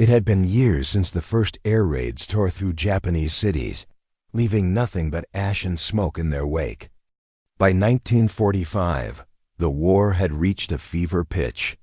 It had been years since the first air raids tore through Japanese cities, leaving nothing but ash and smoke in their wake. By 1945, the war had reached a fever pitch.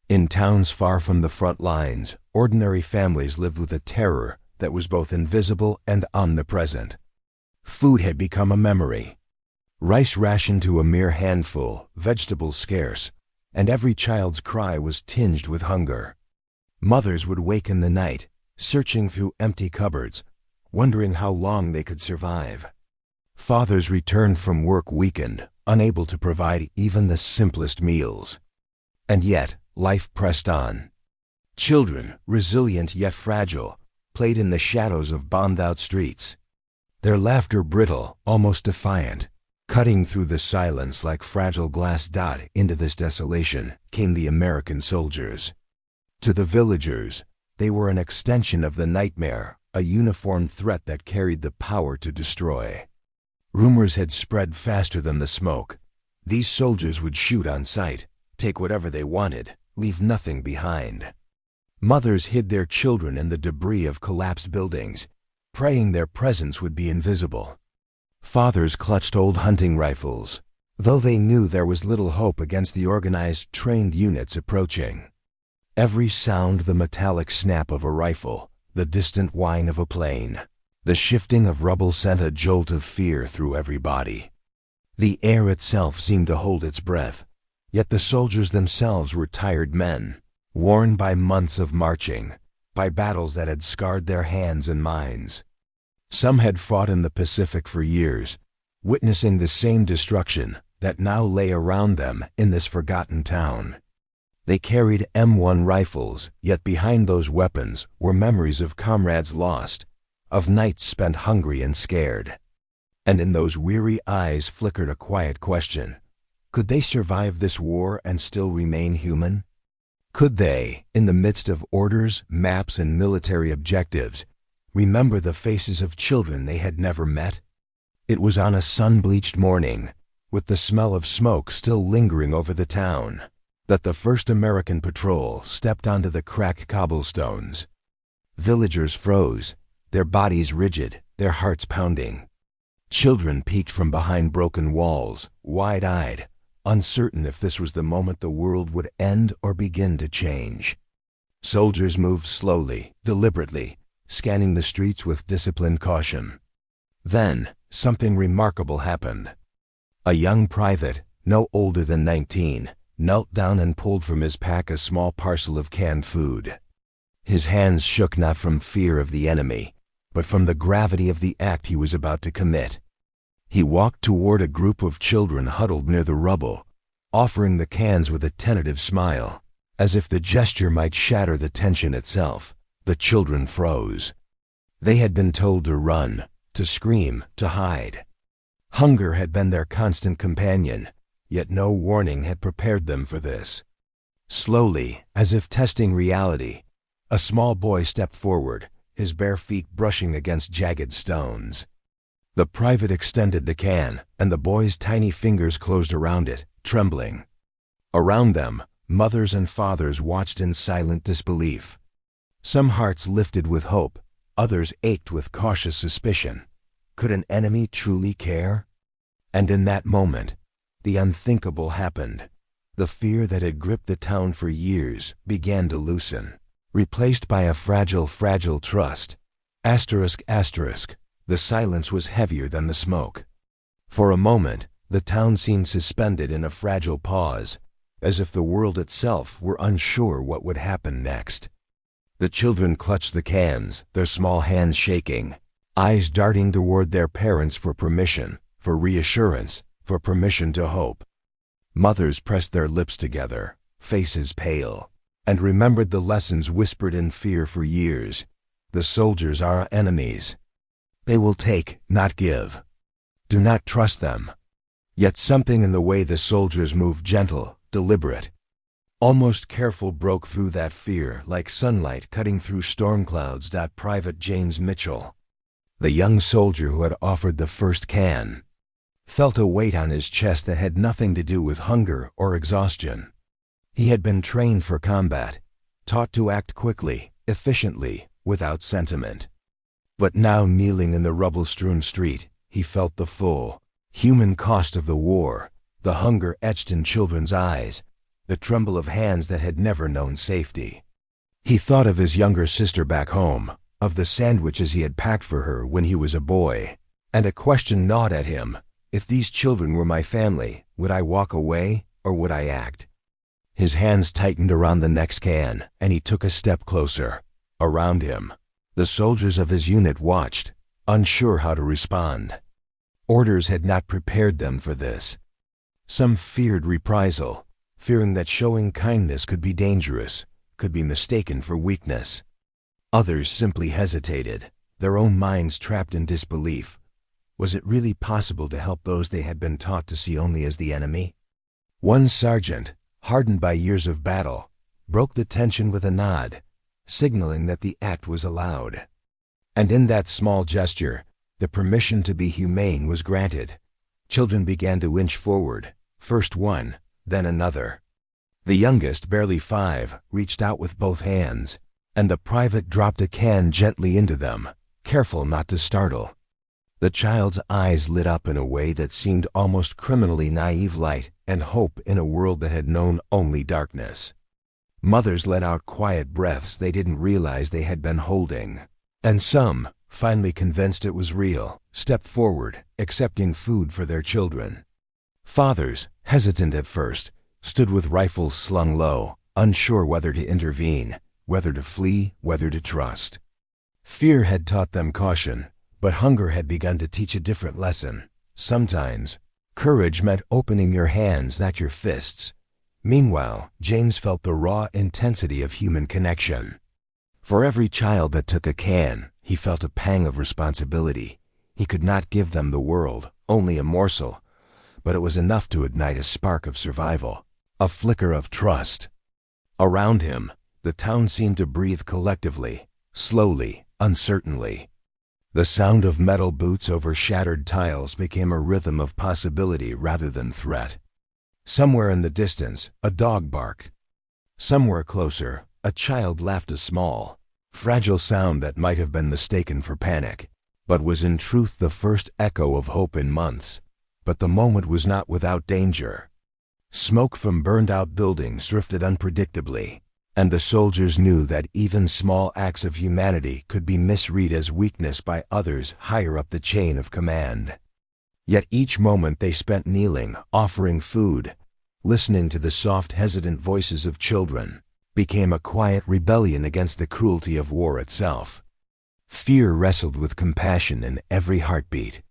In towns far from the front lines, ordinary families lived with a terror that was both invisible and omnipresent. Food had become a memory. Rice rationed to a mere handful, vegetables scarce, and every child's cry was tinged with hunger. Mothers would wake in the night, searching through empty cupboards, wondering how long they could survive. Fathers returned from work weakened, unable to provide even the simplest meals. And yet, life pressed on. Children, resilient yet fragile, played in the shadows of bombed-out streets. Their laughter brittle, almost defiant. Cutting through the silence like fragile glass dot into this desolation came the American soldiers. To the villagers, they were an extension of the nightmare, a uniformed threat that carried the power to destroy. Rumors had spread faster than the smoke. These soldiers would shoot on sight, take whatever they wanted, leave nothing behind. Mothers hid their children in the debris of collapsed buildings, praying their presence would be invisible. Fathers clutched old hunting rifles, though they knew there was little hope against the organized, trained units approaching. Every sound, the metallic snap of a rifle, the distant whine of a plane, the shifting of rubble sent a jolt of fear through every body. The air itself seemed to hold its breath, yet the soldiers themselves were tired men, worn by months of marching, by battles that had scarred their hands and minds. Some had fought in the Pacific for years, witnessing the same destruction that now lay around them in this forgotten town. They carried M1 rifles, yet behind those weapons were memories of comrades lost, of nights spent hungry and scared. And in those weary eyes flickered a quiet question. Could they survive this war and still remain human? Could they, in the midst of orders, maps, and military objectives, remember the faces of children they had never met? It was on a sun-bleached morning, with the smell of smoke still lingering over the town, that the first American patrol stepped onto the cracked cobblestones. Villagers froze, their bodies rigid, their hearts pounding. Children peeked from behind broken walls, wide-eyed, uncertain if this was the moment the world would end or begin to change. Soldiers moved slowly, deliberately, scanning the streets with disciplined caution. Then, something remarkable happened. A young private, no older than 19, knelt down and pulled from his pack a small parcel of canned food. His hands shook not from fear of the enemy, but from the gravity of the act he was about to commit. He walked toward a group of children huddled near the rubble, offering the cans with a tentative smile, as if the gesture might shatter the tension itself. The children froze. They had been told to run, to scream, to hide. Hunger had been their constant companion, yet no warning had prepared them for this. Slowly, as if testing reality, a small boy stepped forward, his bare feet brushing against jagged stones. The private extended the can, and the boy's tiny fingers closed around it, trembling. Around them, mothers and fathers watched in silent disbelief. Some hearts lifted with hope, others ached with cautious suspicion. Could an enemy truly care? And in that moment, the unthinkable happened. The fear that had gripped the town for years began to loosen, replaced by a fragile trust. The silence was heavier than the smoke. For a moment, the town seemed suspended in a fragile pause, as if the world itself were unsure what would happen next. The children clutched the cans, their small hands shaking, eyes darting toward their parents for permission, for reassurance, for permission to hope. Mothers pressed their lips together, faces pale, and remembered the lessons whispered in fear for years. The soldiers are our enemies. They will take, not give. Do not trust them. Yet something in the way the soldiers moved, gentle, deliberate, almost careful, broke through that fear like sunlight cutting through storm clouds. Private James Mitchell, the young soldier who had offered the first can, felt a weight on his chest that had nothing to do with hunger or exhaustion. He had been trained for combat, taught to act quickly, efficiently, without sentiment. But now, kneeling in the rubble-strewn street, he felt the full, human cost of the war, the hunger etched in children's eyes, the tremble of hands that had never known safety. He thought of his younger sister back home, of the sandwiches he had packed for her when he was a boy, and a question gnawed at him: if these children were my family, would I walk away or would I act? His hands tightened around the next can, and he took a step closer. Around him, the soldiers of his unit watched, unsure how to respond. Orders had not prepared them for this. Some feared reprisal, fearing that showing kindness could be dangerous, could be mistaken for weakness. Others simply hesitated, their own minds trapped in disbelief. Was it really possible to help those they had been taught to see only as the enemy? One sergeant, hardened by years of battle, broke the tension with a nod, signaling that the act was allowed. And in that small gesture, the permission to be humane was granted. Children began to inch forward, first one, then another. The youngest, barely 5, reached out with both hands, and the private dropped a can gently into them, careful not to startle. The child's eyes lit up in a way that seemed almost criminally naive, light and hope in a world that had known only darkness. Mothers let out quiet breaths they didn't realize they had been holding, and some, finally convinced it was real, stepped forward, accepting food for their children. Fathers, hesitant at first, stood with rifles slung low, unsure whether to intervene, whether to flee, whether to trust. Fear had taught them caution, but hunger had begun to teach a different lesson. Sometimes, courage meant opening your hands, not your fists. Meanwhile, James felt the raw intensity of human connection. For every child that took a can, he felt a pang of responsibility. He could not give them the world, only a morsel, but it was enough to ignite a spark of survival, a flicker of trust. Around him, the town seemed to breathe collectively, slowly, uncertainly. The sound of metal boots over shattered tiles became a rhythm of possibility rather than threat. Somewhere in the distance, a dog barked. Somewhere closer, a child laughed, a small, fragile sound that might have been mistaken for panic, but was in truth the first echo of hope in months. But the moment was not without danger. Smoke from burned-out buildings drifted unpredictably, and the soldiers knew that even small acts of humanity could be misread as weakness by others higher up the chain of command. Yet each moment they spent kneeling, offering food, listening to the soft, hesitant voices of children, became a quiet rebellion against the cruelty of war itself. Fear wrestled with compassion in every heartbeat.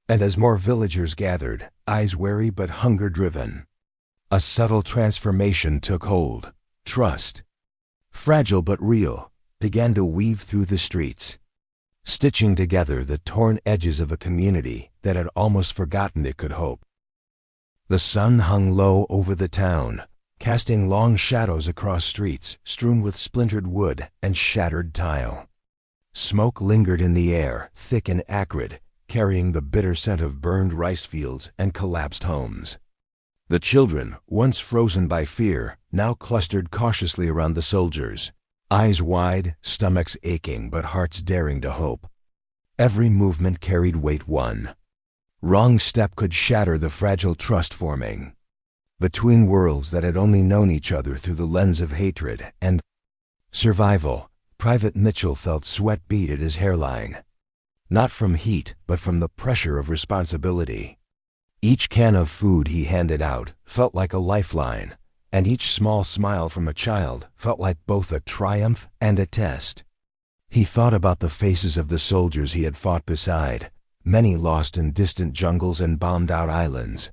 And as more villagers gathered, eyes wary but hunger-driven, a subtle transformation took hold. Trust, fragile but real, began to weave through the streets, stitching together the torn edges of a community that had almost forgotten it could hope. The sun hung low over the town, casting long shadows across streets strewn with splintered wood and shattered tile. Smoke lingered in the air, thick and acrid, carrying the bitter scent of burned rice fields and collapsed homes. The children, once frozen by fear, now clustered cautiously around the soldiers, eyes wide, stomachs aching but hearts daring to hope. Every movement carried weight. One wrong step could shatter the fragile trust forming between worlds that had only known each other through the lens of hatred and survival. Private Mitchell felt sweat bead at his hairline, not from heat but from the pressure of responsibility. Each can of food he handed out felt like a lifeline, and each small smile from a child felt like both a triumph and a test. He thought about the faces of the soldiers he had fought beside, many lost in distant jungles and bombed-out islands.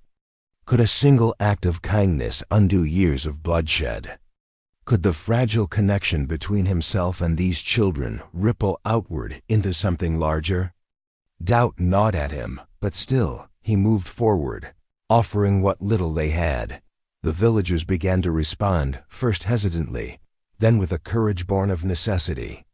Could a single act of kindness undo years of bloodshed? Could the fragile connection between himself and these children ripple outward into something larger? Doubt gnawed at him, but still, he moved forward, offering what little they had. The villagers began to respond, first hesitantly, then with a courage born of necessity.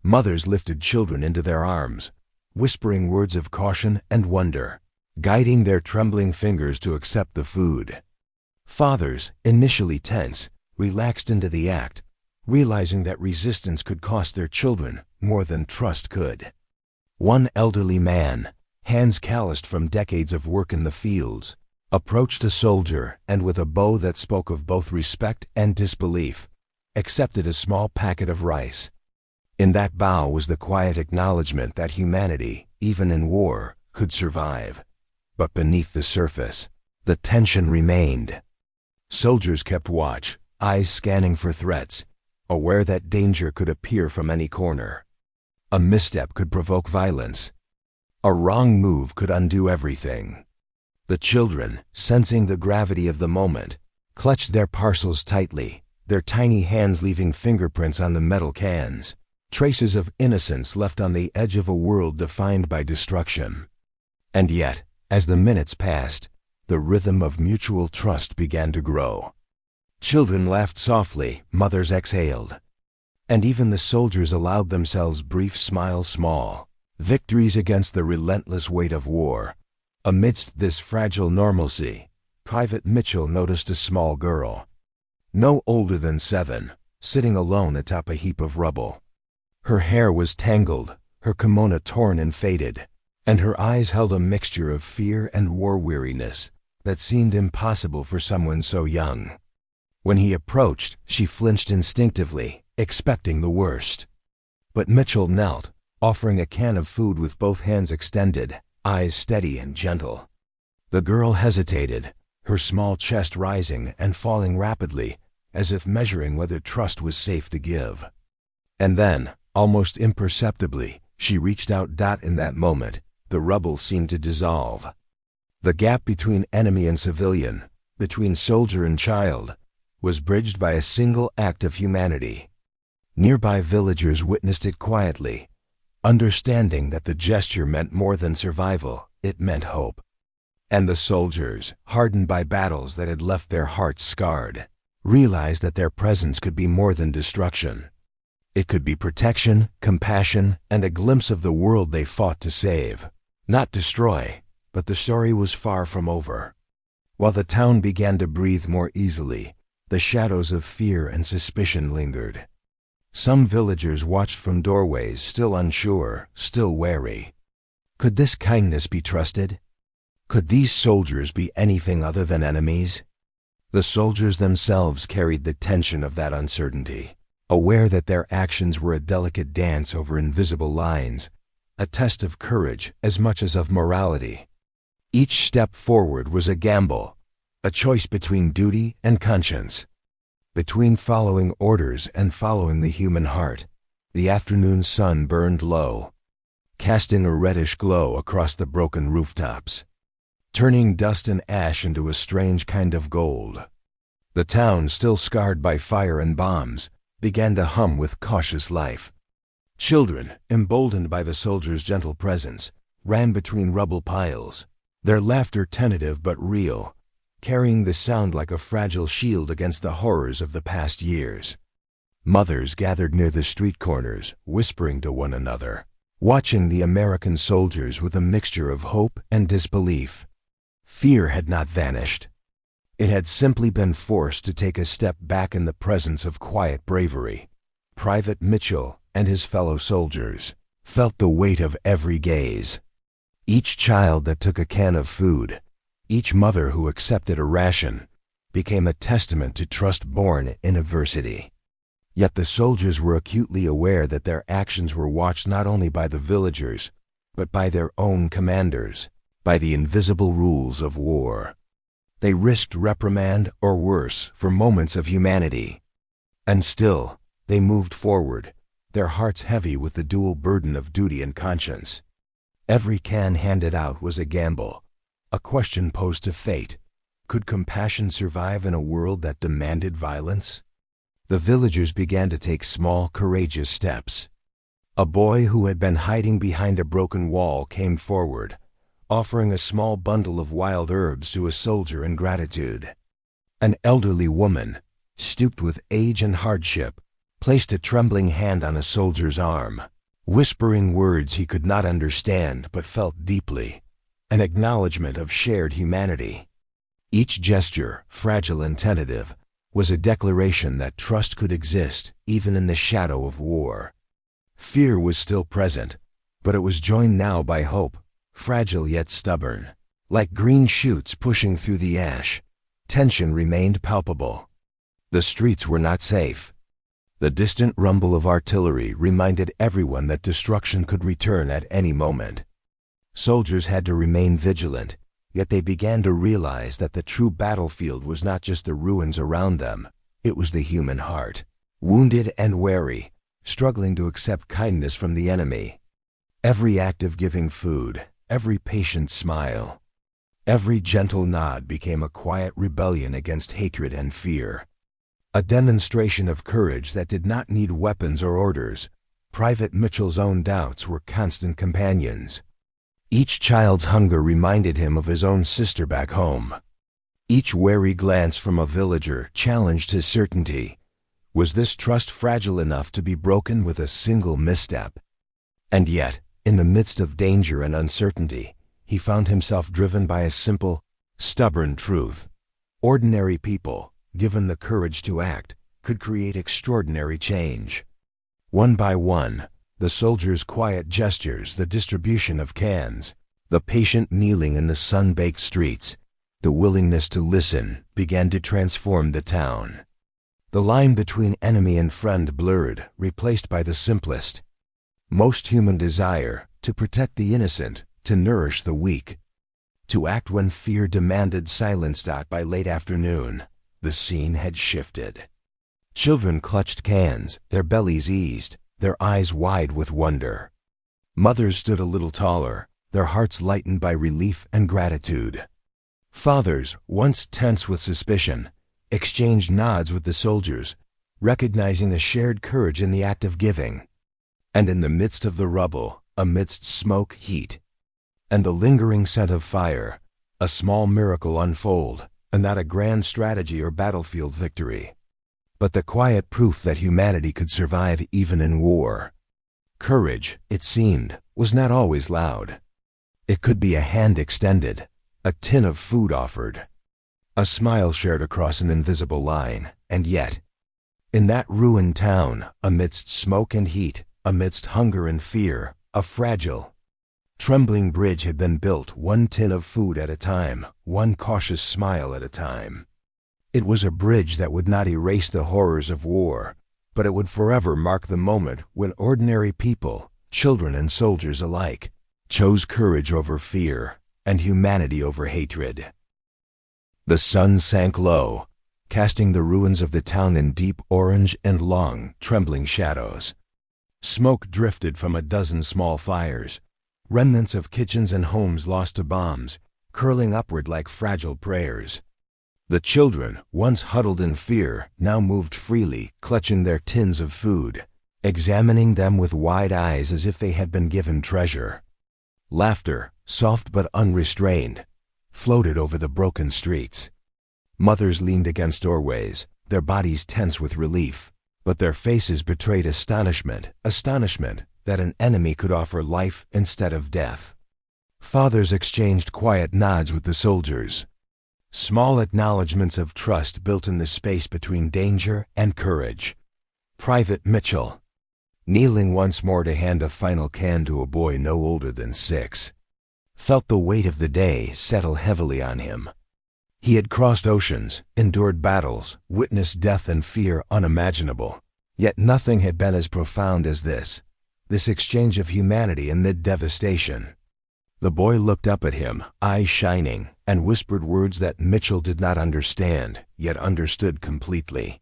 Mothers lifted children into their arms, whispering words of caution and wonder, guiding their trembling fingers to accept the food. Fathers, initially tense, relaxed into the act, realizing that resistance could cost their children more than trust could. One elderly man, hands calloused from decades of work in the fields, approached a soldier and with a bow that spoke of both respect and disbelief, accepted a small packet of rice. In that bow was the quiet acknowledgement that humanity, even in war, could survive. But beneath the surface, the tension remained. Soldiers kept watch, eyes scanning for threats, aware that danger could appear from any corner. A misstep could provoke violence. A wrong move could undo everything. The children, sensing the gravity of the moment, clutched their parcels tightly, their tiny hands leaving fingerprints on the metal cans, traces of innocence left on the edge of a world defined by destruction. And yet, as the minutes passed, the rhythm of mutual trust began to grow. Children laughed softly, mothers exhaled. And even the soldiers allowed themselves brief smiles, small victories against the relentless weight of war. Amidst this fragile normalcy, Private Mitchell noticed a small girl, no older than 7, sitting alone atop a heap of rubble. Her hair was tangled, her kimono torn and faded, and her eyes held a mixture of fear and war-weariness that seemed impossible for someone so young. When he approached, she flinched instinctively, expecting the worst. But Mitchell knelt, offering a can of food with both hands extended, eyes steady and gentle. The girl hesitated, her small chest rising and falling rapidly, as if measuring whether trust was safe to give. And then, almost imperceptibly, she reached out. In that moment, the rubble seemed to dissolve. The gap between enemy and civilian, between soldier and child, was bridged by a single act of humanity. Nearby villagers witnessed it quietly, understanding that the gesture meant more than survival, it meant hope. And the soldiers, hardened by battles that had left their hearts scarred, realized that their presence could be more than destruction. It could be protection, compassion, and a glimpse of the world they fought to save. Not destroy, but the story was far from over. While the town began to breathe more easily, the shadows of fear and suspicion lingered. Some villagers watched from doorways, still unsure, still wary. Could this kindness be trusted? Could these soldiers be anything other than enemies? The soldiers themselves carried the tension of that uncertainty, aware that their actions were a delicate dance over invisible lines, a test of courage as much as of morality. Each step forward was a gamble, a choice between duty and conscience, between following orders and following the human heart. The afternoon sun burned low, casting a reddish glow across the broken rooftops, turning dust and ash into a strange kind of gold. The town, still scarred by fire and bombs, began to hum with cautious life. Children, emboldened by the soldiers' gentle presence, ran between rubble piles, their laughter tentative but real, carrying the sound like a fragile shield against the horrors of the past years. Mothers gathered near the street corners, whispering to one another, watching the American soldiers with a mixture of hope and disbelief. Fear had not vanished. It had simply been forced to take a step back in the presence of quiet bravery. Private Mitchell and his fellow soldiers felt the weight of every gaze. Each child that took a can of food, each mother who accepted a ration, became a testament to trust born in adversity. Yet the soldiers were acutely aware that their actions were watched not only by the villagers, but by their own commanders, by the invisible rules of war. They risked reprimand or worse for moments of humanity. And still, they moved forward, their hearts heavy with the dual burden of duty and conscience. Every can handed out was a gamble, a question posed to fate. Could compassion survive in a world that demanded violence? The villagers began to take small, courageous steps. A boy who had been hiding behind a broken wall came forward, offering a small bundle of wild herbs to a soldier in gratitude. An elderly woman, stooped with age and hardship, placed a trembling hand on a soldier's arm, whispering words he could not understand but felt deeply, an acknowledgement of shared humanity. Each gesture, fragile and tentative, was a declaration that trust could exist even in the shadow of war. Fear was still present, but it was joined now by hope, fragile yet stubborn. Like green shoots pushing through the ash, tension remained palpable. The streets were not safe. The distant rumble of artillery reminded everyone that destruction could return at any moment. Soldiers had to remain vigilant, yet they began to realize that the true battlefield was not just the ruins around them, it was the human heart, wounded and wary, struggling to accept kindness from the enemy. Every act of giving food, every patient smile, every gentle nod became a quiet rebellion against hatred and fear. A demonstration of courage that did not need weapons or orders. Private Mitchell's own doubts were constant companions. Each child's hunger reminded him of his own sister back home. Each wary glance from a villager challenged his certainty. Was this trust fragile enough to be broken with a single misstep? And yet, in the midst of danger and uncertainty, he found himself driven by a simple, stubborn truth. Ordinary people, given the courage to act, could create extraordinary change. One by one, the soldiers' quiet gestures, the distribution of cans, the patient kneeling in the sun-baked streets, the willingness to listen began to transform the town. The line between enemy and friend blurred, replaced by the simplest, most human desire to protect the innocent, to nourish the weak, to act when fear demanded silence. By late afternoon, the scene had shifted. Children clutched cans, their bellies eased, their eyes wide with wonder. Mothers stood a little taller, their hearts lightened by relief and gratitude. Fathers, once tense with suspicion, exchanged nods with the soldiers, recognizing the shared courage in the act of giving. And in the midst of the rubble, amidst smoke, heat, and the lingering scent of fire, a small miracle unfolded, and not a grand strategy or battlefield victory, but the quiet proof that humanity could survive even in war. Courage, it seemed, was not always loud. It could be a hand extended, a tin of food offered, a smile shared across an invisible line. And yet, in that ruined town, amidst smoke and heat, amidst hunger and fear, a fragile, trembling bridge had been built, one tin of food at a time, one cautious smile at a time. It was a bridge that would not erase the horrors of war, but it would forever mark the moment when ordinary people, children and soldiers alike, chose courage over fear and humanity over hatred. The sun sank low, casting the ruins of the town in deep orange and long, trembling shadows. Smoke drifted from a dozen small fires, remnants of kitchens and homes lost to bombs, curling upward like fragile prayers. The children, once huddled in fear, now moved freely, clutching their tins of food, examining them with wide eyes as if they had been given treasure. Laughter, soft but unrestrained, floated over the broken streets. Mothers leaned against doorways, their bodies tense with relief, but their faces betrayed astonishment that an enemy could offer life instead of death. Fathers exchanged quiet nods with the soldiers, small acknowledgments of trust built in the space between danger and courage. Private Mitchell, kneeling once more to hand a final can to a boy no older than 6, felt the weight of the day settle heavily on him. He had crossed oceans, endured battles, witnessed death and fear unimaginable, yet nothing had been as profound as this exchange of humanity amid devastation. The boy looked up at him, eyes shining, and whispered words that Mitchell did not understand, yet understood completely.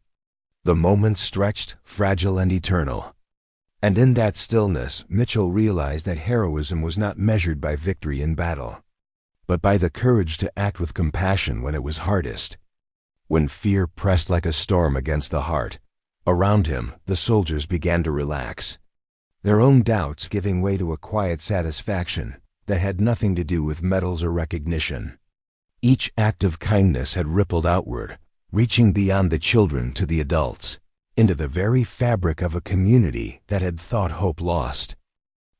The moment stretched, fragile and eternal. And in that stillness, Mitchell realized that heroism was not measured by victory in battle, but by the courage to act with compassion when it was hardest. When fear pressed like a storm against the heart, around him, the soldiers began to relax, their own doubts giving way to a quiet satisfaction that had nothing to do with medals or recognition. Each act of kindness had rippled outward, reaching beyond the children to the adults, into the very fabric of a community that had thought hope lost.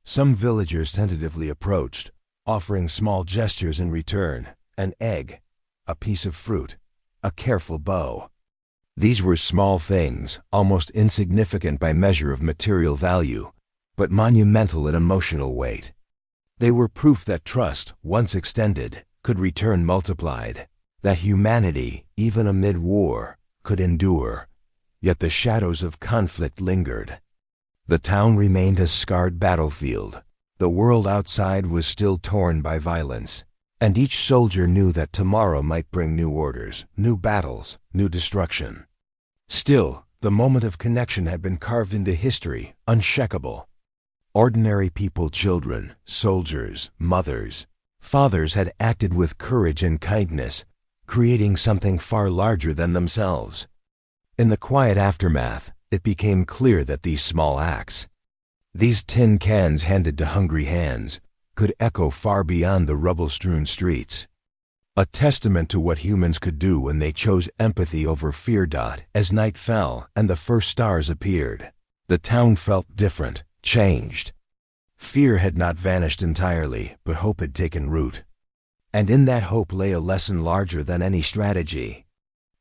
Some villagers tentatively approached, offering small gestures in return: an egg, a piece of fruit, a careful bow. These were small things, almost insignificant by measure of material value, but monumental in emotional weight. They were proof that trust, once extended, could return multiplied, that humanity, even amid war, could endure. Yet the shadows of conflict lingered. The town remained a scarred battlefield. The world outside was still torn by violence, and each soldier knew that tomorrow might bring new orders, new battles, new destruction. Still, the moment of connection had been carved into history, unshakable. Ordinary people, children, soldiers, mothers, fathers had acted with courage and kindness, creating something far larger than themselves. In the quiet aftermath, it became clear that these small acts, these tin cans handed to hungry hands, could echo far beyond the rubble-strewn streets. A testament to what humans could do when they chose empathy over fear. As night fell and the first stars appeared, the town felt different, changed. Fear had not vanished entirely, but hope had taken root. And in that hope lay a lesson larger than any strategy,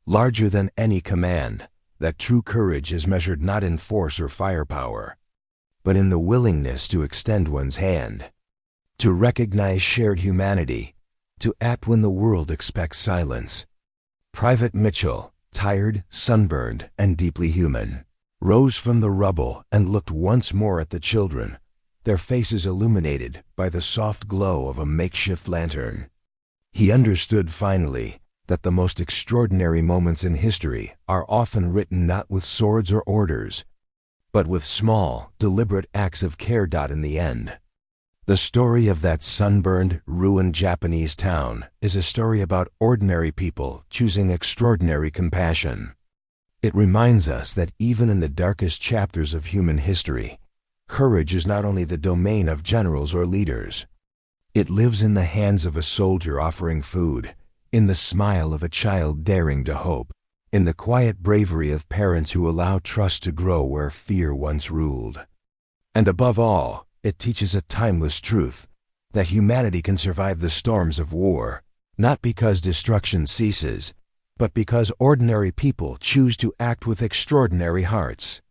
larger than any command, that true courage is measured not in force or firepower, but in the willingness to extend one's hand, to recognize shared humanity, to act when the world expects silence. Private Mitchell, tired, sunburned, and deeply human, rose from the rubble and looked once more at the children, their faces illuminated by the soft glow of a makeshift lantern. He understood finally that the most extraordinary moments in history are often written not with swords or orders, but with small, deliberate acts of care. In the end, the story of that sunburned, ruined Japanese town is a story about ordinary people choosing extraordinary compassion. It reminds us that even in the darkest chapters of human history, courage is not only the domain of generals or leaders. It lives in the hands of a soldier offering food, in the smile of a child daring to hope, in the quiet bravery of parents who allow trust to grow where fear once ruled. And above all, it teaches a timeless truth, that humanity can survive the storms of war, not because destruction ceases, but because ordinary people choose to act with extraordinary hearts.